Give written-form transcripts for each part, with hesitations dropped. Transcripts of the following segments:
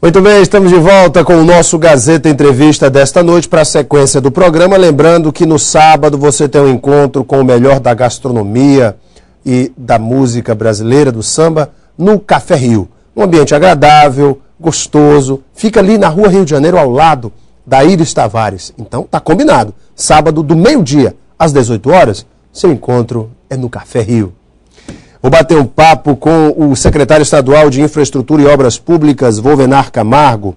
Muito bem, estamos de volta com o nosso Gazeta Entrevista desta noite para a sequência do programa. Lembrando que no sábado você tem um encontro com o melhor da gastronomia e da música brasileira, do samba, no Café Rio. Um ambiente agradável, gostoso, fica ali na Rua Rio de Janeiro, ao lado da Iris Tavares. Então tá combinado, sábado do meio-dia às 18 horas, seu encontro é no Café Rio. Vou bater um papo com o secretário estadual de Infraestrutura e Obras Públicas, Volvenar Camargo.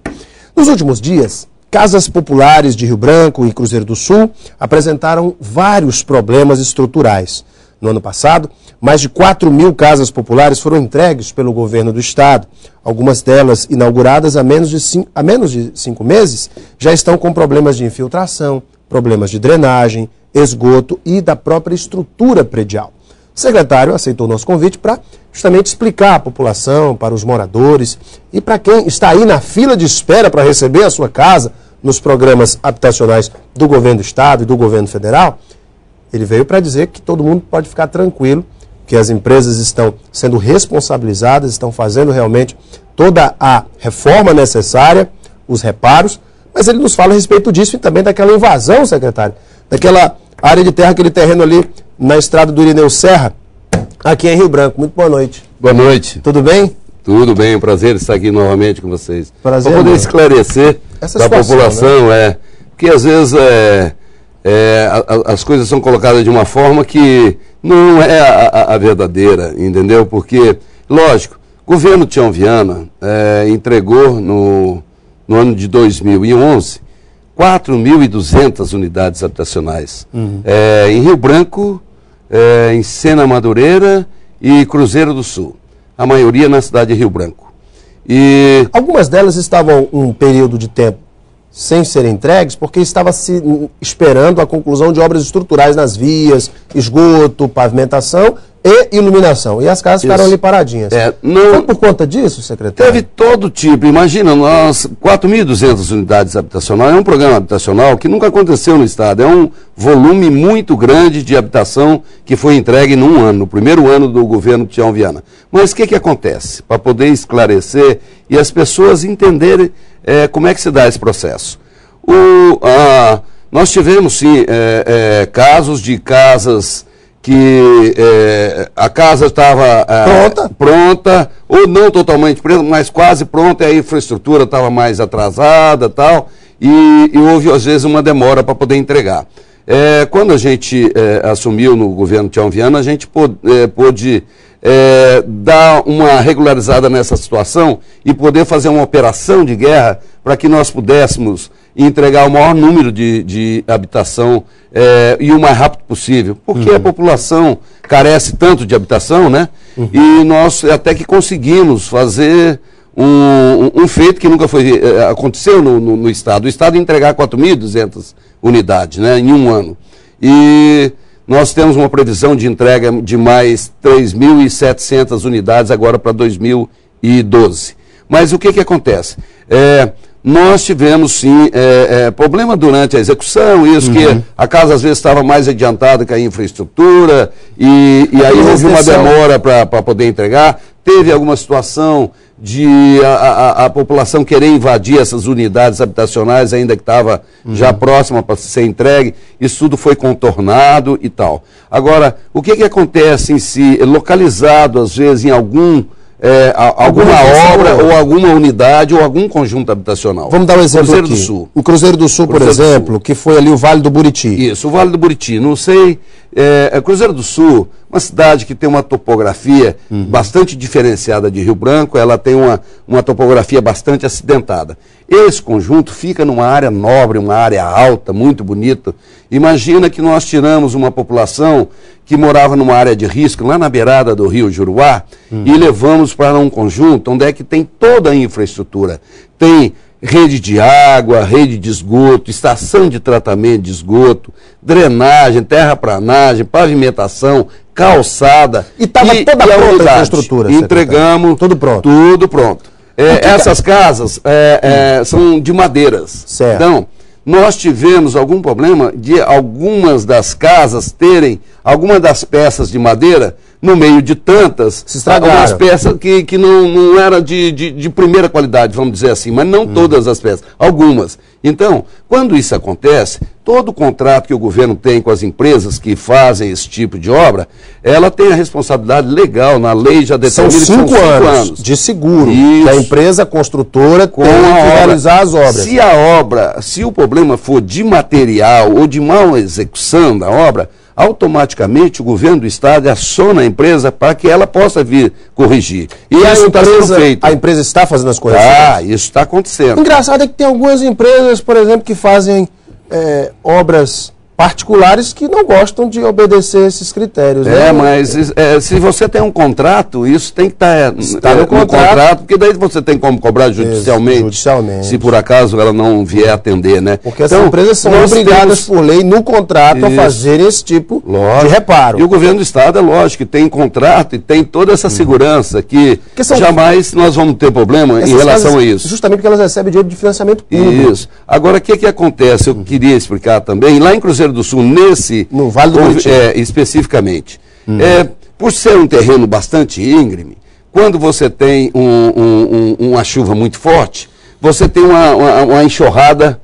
Nos últimos dias, casas populares de Rio Branco e Cruzeiro do Sul apresentaram vários problemas estruturais. No ano passado, mais de 4.000 casas populares foram entregues pelo governo do estado. Algumas delas, inauguradas há menos de 5 meses, já estão com problemas de infiltração, problemas de drenagem, esgoto e da própria estrutura predial. O secretário aceitou o nosso convite para justamente explicar à população, para os moradores e para quem está aí na fila de espera para receber a sua casa nos programas habitacionais do governo do estado e do governo federal. Ele veio para dizer que todo mundo pode ficar tranquilo, que as empresas estão sendo responsabilizadas, estão fazendo realmente toda a reforma necessária, os reparos, mas ele nos fala a respeito disso e também daquela invasão, secretário, daquela área de terra, aquele terreno ali na estrada do Irineu Serra, aqui em Rio Branco. Muito boa noite. Boa noite. Tudo bem? Tudo bem, um prazer estar aqui novamente com vocês. Prazer. Para poder esclarecer essa da situação, população, né? Que às vezes as coisas são colocadas de uma forma que não é a verdadeira, entendeu? Porque, lógico, o governo Tião Viana entregou no ano de 2011 4.200 unidades habitacionais. Em Rio Branco, em Sena Madureira e Cruzeiro do Sul. A maioria na cidade de Rio Branco. E algumas delas estavam um período de tempo sem serem entregues porque estava se esperando a conclusão de obras estruturais nas vias, esgoto, pavimentação e iluminação. E as casas ficaram ali paradinhas. Foi por conta disso, secretário? Teve todo tipo. Imagina, nós 4.200 unidades habitacionais. É um programa habitacional que nunca aconteceu no estado. É um volume muito grande de habitação que foi entregue num ano, no primeiro ano do governo Tião Viana. Mas o que acontece? Para poder esclarecer e as pessoas entenderem como é que se dá esse processo. Nós tivemos, sim, casos de casas que a casa estava pronta, ou não totalmente pronta, mas quase pronta, e a infraestrutura estava mais atrasada tal, e houve, às vezes, uma demora para poder entregar. Quando a gente assumiu no governo Tião Viana, a gente pôde dar uma regularizada nessa situação e poder fazer uma operação de guerra para que nós pudéssemos entregar o maior número de habitação e o mais rápido possível, porque a população carece tanto de habitação, né? E nós até que conseguimos fazer um feito que nunca aconteceu no Estado. O Estado entregar 4.200 unidades, né, em um ano. E nós temos uma previsão de entrega de mais 3.700 unidades agora para 2012. Mas o que acontece? Nós tivemos, sim, problema durante a execução, isso que a casa às vezes estava mais adiantada que a infraestrutura, e aí houve uma demora para poder entregar. Teve alguma situação de a população querer invadir essas unidades habitacionais, ainda que estava já próxima para ser entregue. Isso tudo foi contornado e tal. Agora, o que acontece em si, localizado às vezes em alguma obra ou alguma unidade ou algum conjunto habitacional? Vamos dar um exemplo Cruzeiro aqui. do Sul. O Cruzeiro do Sul, por exemplo, que foi ali o Vale do Buriti. Isso, o Vale do Buriti. Não sei, Cruzeiro do Sul, uma cidade que tem uma topografia bastante diferenciada de Rio Branco, ela tem uma topografia bastante acidentada. Esse conjunto fica numa área nobre, uma área alta, muito bonita. Imagina que nós tiramos uma população que morava numa área de risco, lá na beirada do rio Juruá, e levamos para um conjunto onde é que tem toda a infraestrutura. Tem rede de água, rede de esgoto, estação de tratamento de esgoto, drenagem, terraplanagem, pavimentação, calçada. E estava toda pronta a infraestrutura. Entregamos. Tudo pronto. Tudo pronto. Essas casas são de madeiras. Certo. Então, nós tivemos algum problema de algumas das casas terem algumas das peças de madeira, no meio de tantas, se estragaram. Algumas peças que não eram de primeira qualidade, vamos dizer assim, mas não todas as peças, algumas. Então, quando isso acontece, todo contrato que o governo tem com as empresas que fazem esse tipo de obra, ela tem a responsabilidade legal, na lei já determina que são 5 anos de seguro, que a empresa construtora tem que realizar as obras. Se o problema for de material ou de mal execução da obra, automaticamente o governo do estado aciona a empresa para que ela possa vir corrigir. E isso está sendo feito. A empresa está fazendo as correções? Isso está acontecendo. Engraçado é que tem algumas empresas, por exemplo, que fazem obras particulares que não gostam de obedecer esses critérios. Mas se você tem um contrato, isso tem que estar no contrato, porque daí você tem como cobrar judicialmente, se por acaso ela não vier atender, né? Porque essas empresas são obrigadas por lei no contrato a fazerem esse tipo de reparo. E o governo do estado, é lógico, que tem contrato e tem toda essa segurança que jamais nós vamos ter problema em relação a isso. Justamente porque elas recebem dinheiro de financiamento público. Isso. Agora, o que acontece? Eu queria explicar também, lá em Cruzeiro do Sul, no Vale do Buriti, especificamente, por ser um terreno bastante íngreme, quando você tem uma chuva muito forte, você tem uma enxurrada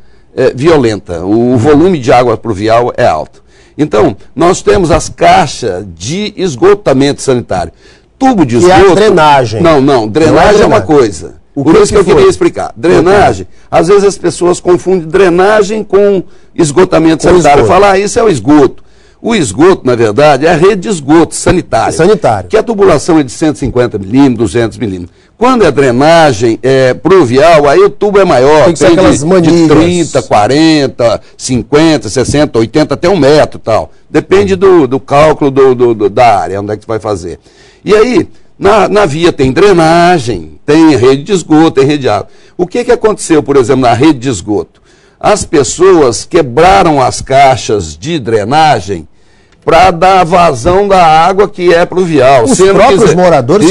violenta, o volume de água pluvial é alto. Então, nós temos as caixas de esgotamento sanitário. Tubo de esgoto... E a drenagem. Não, drenagem é uma coisa. Por isso que eu queria explicar. Drenagem, às vezes as pessoas confundem drenagem com esgotamento sanitário. Falar isso é o esgoto. O esgoto, na verdade, é a rede de esgoto sanitário. Que a tubulação é de 150 milímetros, 200 milímetros. Quando é drenagem pluvial, aí o tubo é maior. Tem que ser aquelas manilhas. De 30, 40, 50, 60, 80, até 1 metro e tal. Depende do cálculo da área, onde é que você vai fazer. E aí... Na via tem drenagem, tem rede de esgoto, tem rede de água. O que aconteceu, por exemplo, na rede de esgoto? As pessoas quebraram as caixas de drenagem para dar vazão da água que é pluvial. Os próprios moradores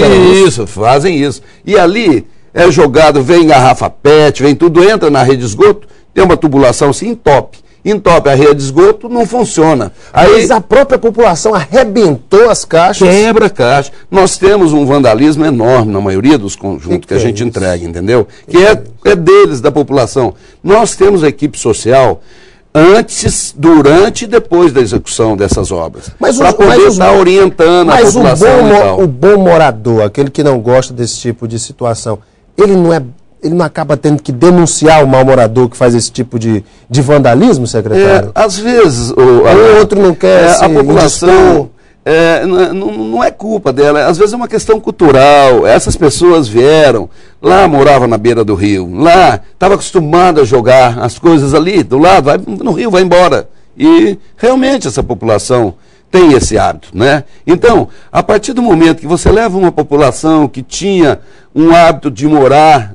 fazem isso. E ali é jogado, vem garrafa PET, vem tudo, entra na rede de esgoto, tem uma tubulação assim, entope a rede de esgoto, não funciona. Mas a própria população arrebentou as caixas. Quebra a caixa. Nós temos um vandalismo enorme na maioria dos conjuntos que a gente entrega, entendeu? Que é deles, da população. Nós temos a equipe social antes, durante e depois da execução dessas obras. Para poder estar orientando a população. Mas o bom morador, aquele que não gosta desse tipo de situação, ele não acaba tendo que denunciar o mal-morador que faz esse tipo de vandalismo, secretário? Às vezes... O outro não quer a população... não é culpa dela, às vezes é uma questão cultural. Essas pessoas vieram, lá morava na beira do rio, lá estava acostumada a jogar as coisas ali, do lado, vai no rio, vai embora. E realmente essa população tem esse hábito, né? Então, a partir do momento que você leva uma população que tinha um hábito de morar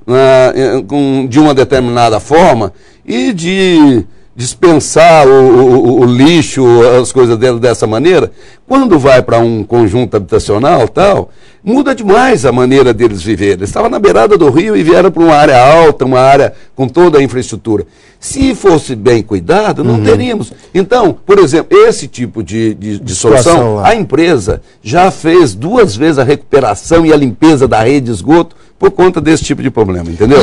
de uma determinada forma e de dispensar o lixo, as coisas dela dessa maneira, quando vai para um conjunto habitacional tal, muda demais a maneira deles viverem. Eles estavam na beirada do rio e vieram para uma área alta, uma área com toda a infraestrutura. Se fosse bem cuidado, não teríamos. Então, por exemplo, esse tipo de solução, a empresa já fez 2 vezes a recuperação e a limpeza da rede de esgoto por conta desse tipo de problema, entendeu?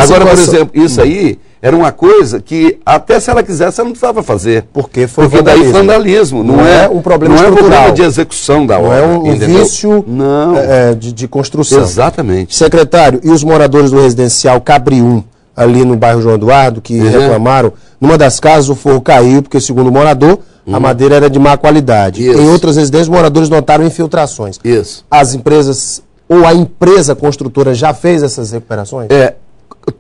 Agora, por exemplo, isso aí era uma coisa que, até se ela quisesse, ela não precisava fazer. Porque daí vandalismo. Não é um problema estrutural. Não é um problema de execução da obra. Não é um vício de construção. Exatamente. Secretário, e os moradores do residencial Cabrium, ali no bairro João Eduardo, que reclamaram, numa das casas o forro caiu, porque segundo o morador, a madeira era de má qualidade. Isso. Em outras residências, os moradores notaram infiltrações. Isso. As empresas, ou a empresa construtora já fez essas recuperações?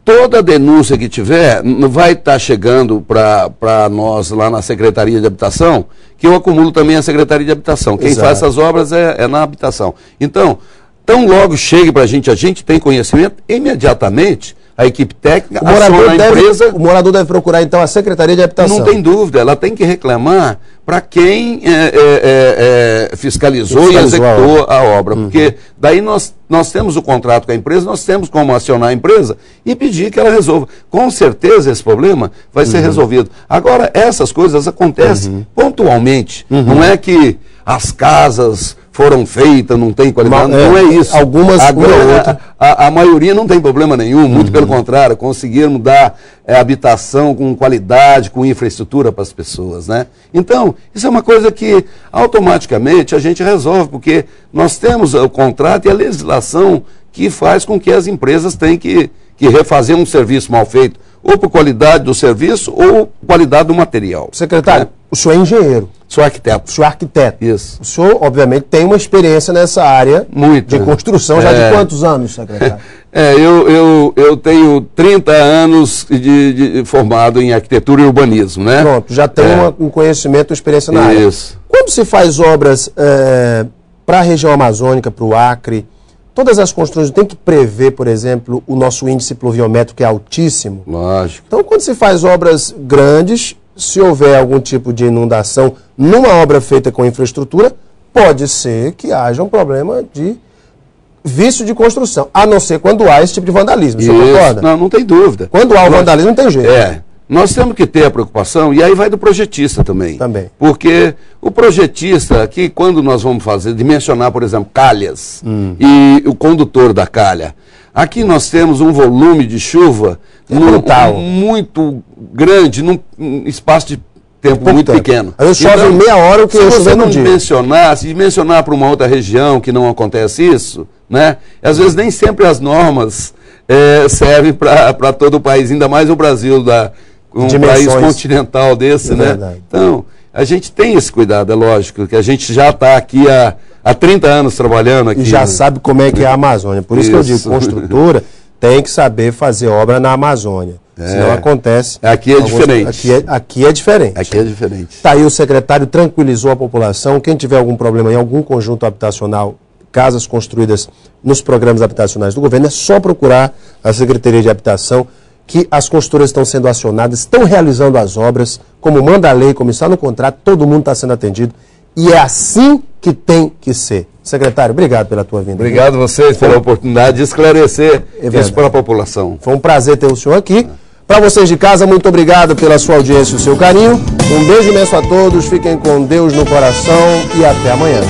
Toda denúncia que tiver vai estar chegando para nós lá na Secretaria de Habitação, que eu acumulo também a Secretaria de Habitação. Quem faz essas obras é na habitação. Então, tão logo chegue para a gente tem conhecimento, imediatamente a equipe técnica aciona a empresa. O morador deve procurar, então, a Secretaria de Habitação. Não tem dúvida, ela tem que reclamar para quem fiscalizou e executou a obra. Porque daí nós temos o contrato com a empresa, nós temos como acionar a empresa e pedir que ela resolva. Com certeza esse problema vai ser resolvido. Agora, essas coisas acontecem pontualmente. Não é que as casas foram feitas, não tem qualidade, não é isso. Algumas, agora, a maioria não tem problema nenhum, muito pelo contrário, conseguiram dar habitação com qualidade, com infraestrutura para as pessoas, né? Então, isso é uma coisa que automaticamente a gente resolve, porque nós temos o contrato e a legislação que faz com que as empresas tenham que refazer um serviço mal feito, ou por qualidade do serviço, ou qualidade do material. Secretário, o senhor é engenheiro. Sou arquiteto. O senhor é arquiteto. Isso. O senhor, obviamente, tem uma experiência nessa área de construção, já de quantos anos, secretário? Eu tenho 30 anos de formado em arquitetura e urbanismo, né? Pronto, já tem um conhecimento, uma experiência na área. Isso. Quando se faz obras para a região amazônica, para o Acre, todas as construções têm que prever, por exemplo, o nosso índice pluviométrico, que é altíssimo. Lógico. Então, quando se faz obras grandes, se houver algum tipo de inundação numa obra feita com infraestrutura, pode ser que haja um problema de vício de construção, a não ser quando há esse tipo de vandalismo. Você concorda? Não tem dúvida. Quando há o vandalismo, não tem jeito. Nós temos que ter a preocupação, e aí vai do projetista também. Porque o projetista, aqui, quando nós vamos dimensionar, por exemplo, calhas e o condutor da calha, aqui nós temos um volume de chuva muito grande, num espaço de tempo muito pequeno. Aí chove em meia hora o que eu chover no dia. Se dimensionar para uma outra região que não acontece isso, né? Às vezes nem sempre as normas servem para todo o país, ainda mais o Brasil, um país continental desse, né? Verdade. Então, a gente tem esse cuidado, é lógico, que a gente já está aqui há 30 anos trabalhando aqui. E já sabe como é que é a Amazônia. Por isso que eu digo, construtora tem que saber fazer obra na Amazônia. Senão acontece... Aqui é diferente. Aqui é diferente. Aqui é diferente. Está aí o secretário, tranquilizou a população. Quem tiver algum problema em algum conjunto habitacional, casas construídas nos programas habitacionais do governo, é só procurar a Secretaria de Habitação, que as construtoras estão sendo acionadas, estão realizando as obras, como manda a lei, como está no contrato, todo mundo está sendo atendido. E é assim que tem que ser. Secretário, obrigado pela tua vinda. Obrigado a vocês pela oportunidade de esclarecer isso para a população. Foi um prazer ter o senhor aqui. Para vocês de casa, muito obrigado pela sua audiência e o seu carinho. Um beijo imenso a todos, fiquem com Deus no coração e até amanhã.